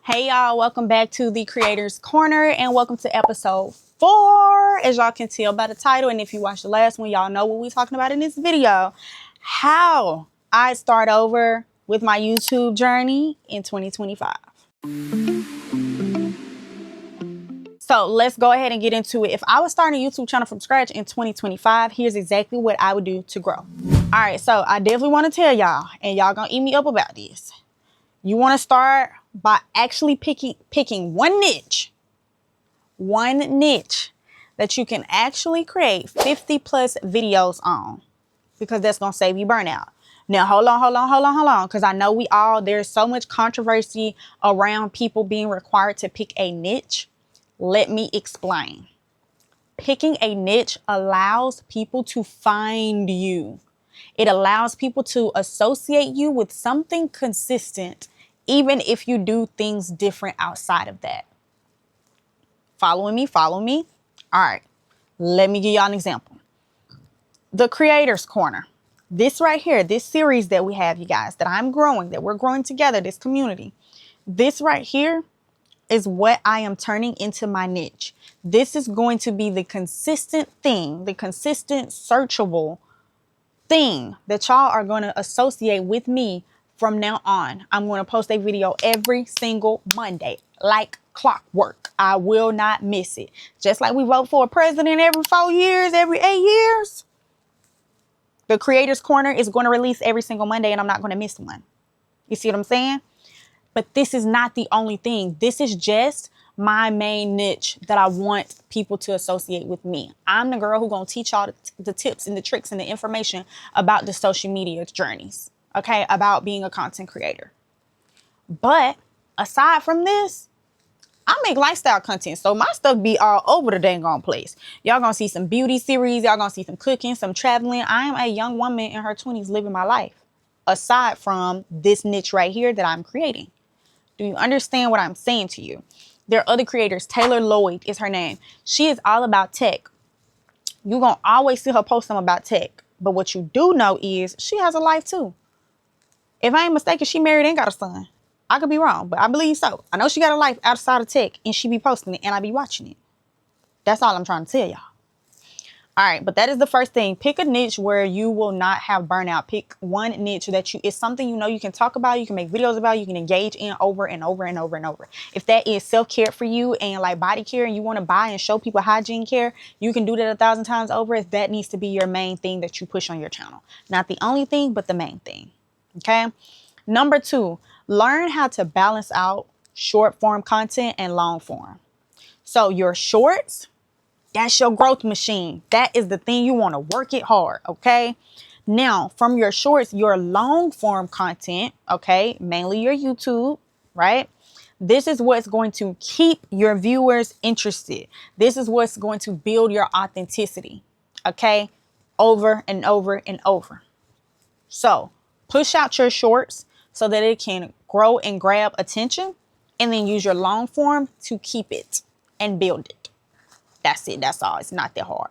Hey y'all, welcome back to the Creators Corner and welcome to episode 4. As y'all can tell by the title, and if you watched the last one, y'all know what we're talking about in this video. How I start over with my YouTube journey in 2025. So let's go ahead and get into it. If I was starting a YouTube channel from scratch in 2025, here's exactly what I would do to grow. All right, so I definitely want to tell y'all, and y'all gonna eat me up about this. You want to start by actually picking one niche that you can actually create 50 plus videos on, because that's going to save you burnout. Now, hold on. Because I know there's so much controversy around people being required to pick a niche. Let me explain. Picking a niche allows people to find you. It allows people to associate you with something consistent, even if you do things different outside of that. Following me? All right, let me give y'all an example. The Creators Corner. This right here, this series that we have, you guys, that we're growing together, this community. This right here is what I am turning into my niche. This is going to be the consistent thing, the consistent searchable thing that y'all are going to associate with me from now on. I'm going to post a video every single Monday, like clockwork. I will not miss it. Just like we vote for a president every 4 years, every 8 years. The Creators Corner is going to release every single Monday, and I'm not going to miss one. You see what I'm saying? But this is not the only thing. This is just my main niche that I want people to associate with me. I'm the girl who's going to teach y'all the tips and the tricks and the information about the social media journeys. Okay, about being a content creator. But aside from this, I make lifestyle content. So my stuff be all over the dang on place. Y'all gonna see some beauty series. Y'all gonna see some cooking, some traveling. I am a young woman in her 20s living my life. Aside from this niche right here that I'm creating. Do you understand what I'm saying to you? There are other creators. Taylor Lloyd is her name. She is all about tech. You're gonna always see her post something about tech. But what you do know is she has a life too. If I ain't mistaken, she married and got a son. I could be wrong, but I believe so. I know she got a life outside of tech, and she be posting it, and I be watching it. That's all I'm trying to tell y'all. All right, but that is the first thing. Pick a niche where you will not have burnout. Pick one niche that is something you can talk about, you can make videos about, you can engage in over and over and over and over. If that is self-care for you and like body care, and you want to buy and show people hygiene care, you can do that 1,000 times over. If that needs to be your main thing that you push on your channel. Not the only thing, but the main thing. Okay. Number 2, learn how to balance out short form content and long form. So your shorts, that's your growth machine. That is the thing you want to work it hard. Okay. Now from your shorts, your long form content, okay, mainly your YouTube, right? This is what's going to keep your viewers interested. This is what's going to build your authenticity. Okay. Over and over and over. So push out your shorts so that it can grow and grab attention, and then use your long form to keep it and build it. That's it. That's all. It's not that hard.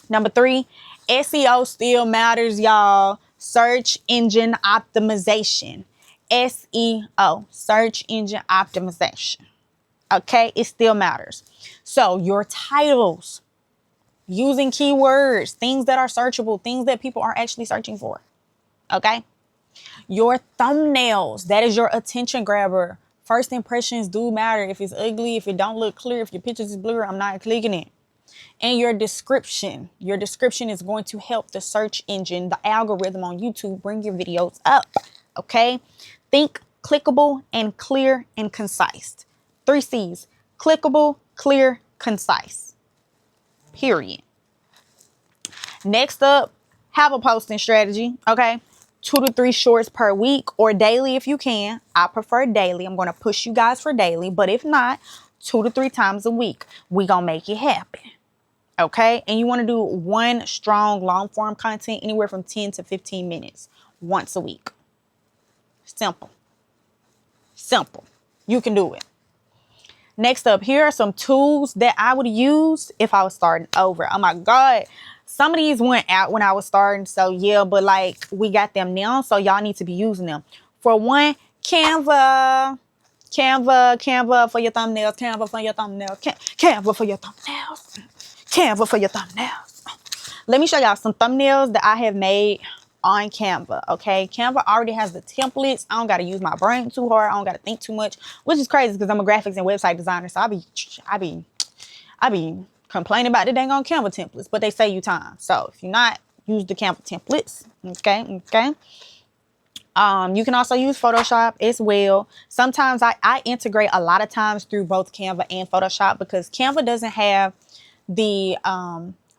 Number 3, SEO still matters, y'all. Search engine optimization. SEO, search engine optimization. Okay, it still matters. So your titles, using keywords, things that are searchable, things that people are actually searching for. Okay. Your thumbnails, that is your attention grabber. First impressions do matter. If it's ugly, if it don't look clear, if your pictures is blurry, I'm not clicking it. And your description is going to help the search engine, the algorithm on YouTube, bring your videos up. Okay. Think clickable and clear and concise. 3 C's, clickable, clear, concise. Period. Next up, have a posting strategy. Okay. 2 to 3 shorts per week, or daily if you can. I prefer daily. I'm going to push you guys for daily, but if not, 2 to 3 times a week. We going to make it happen. Okay. And you want to do one strong long form content anywhere from 10 to 15 minutes once a week. Simple. You can do it. Next up, here are some tools that I would use if I was starting over. Oh my God. Some of these went out when I was starting. So yeah, but like we got them now. So y'all need to be using them. For one, Canva. Canva for your thumbnails, Canva for your thumbnails, Canva for your thumbnails, Canva for your thumbnails. Let me show y'all some thumbnails that I have made on Canva. Okay, Canva already has the templates. I don't got to use my brain too hard. I don't got to think too much, which is crazy because I'm a graphics and website designer. So I be complaining about the dang on Canva templates, but they save you time. So if you're not, use the Canva templates. Okay. You can also use Photoshop as well. Sometimes I integrate a lot of times through both Canva and Photoshop because Canva doesn't have the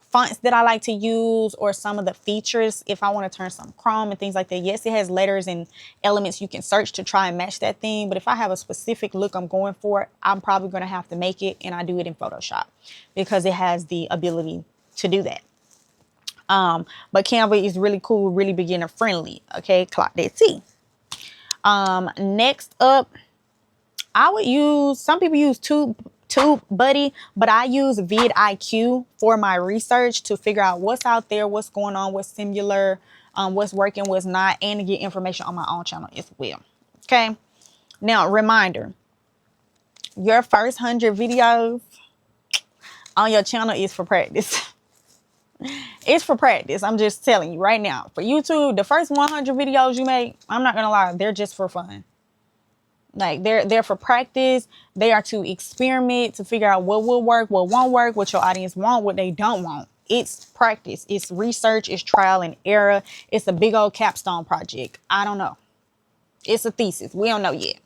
fonts that I like to use or some of the features if I want to turn some Chrome and things like that. Yes, it has letters and elements you can search to try and match that thing. But if I have a specific look I'm going for, I'm probably going to have to make it, and I do it in Photoshop because it has the ability to do that. But Canva is really cool, really beginner friendly. Okay, clock that T. Next up, I would use, some people use TubeBuddy, but I use vidIQ for my research to figure out what's out there, what's going on, what's similar, what's working, what's not, and to get information on my own channel as well. Okay. Now, reminder, your first 100 videos on your channel is for practice. It's for practice. I'm just telling you right now. For YouTube, the first 100 videos you make, I'm not gonna lie, they're just for fun. Like they're for practice. They are to experiment, to figure out what will work, what won't work, what your audience want, what they don't want. It's practice. It's research. It's trial and error. It's a big old capstone project. I don't know. It's a thesis. We don't know yet.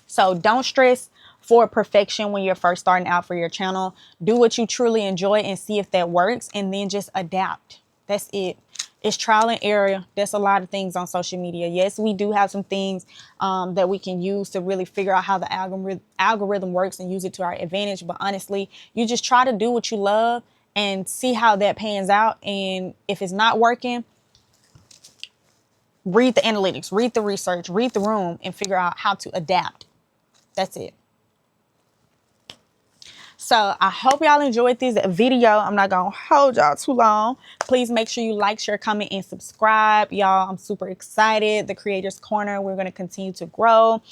So don't stress for perfection when you're first starting out for your channel. Do what you truly enjoy and see if that works, and then just adapt. That's it. It's trial and error. There's a lot of things on social media. Yes, we do have some things that we can use to really figure out how the algorithm works and use it to our advantage. But honestly, you just try to do what you love and see how that pans out. And if it's not working, read the analytics, read the research, read the room, and figure out how to adapt. That's it. So I hope y'all enjoyed this video. I'm not going to hold y'all too long. Please make sure you like, share, comment, and subscribe. Y'all, I'm super excited. The Creators Corner, we're going to continue to grow.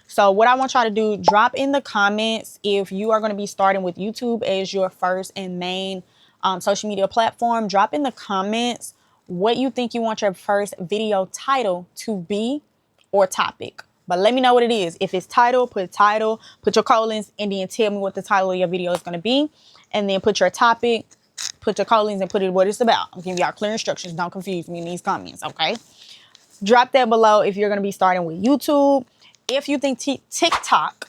So what I want y'all to do, drop in the comments if you are going to be starting with YouTube as your first and main social media platform. Drop in the comments what you think you want your first video title to be or topic. But let me know what it is. If it's title, put your colons, and then tell me what the title of your video is going to be. And then put your topic, put your colons, and put it what it's about. I'm giving y'all clear instructions. Don't confuse me in these comments, okay? Drop that below if you're going to be starting with YouTube. If you think TikTok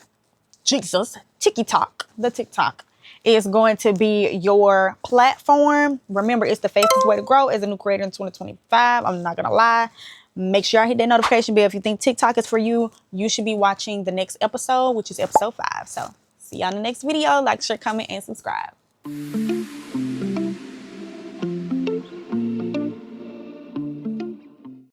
is going to be your platform, remember, it's the fastest way to grow as a new creator in 2025. I'm not going to lie. Make sure I hit that notification bell. If you think TikTok is for you, you should be watching the next episode, which is episode 5. So see y'all in the next video. Like, share, comment, and subscribe.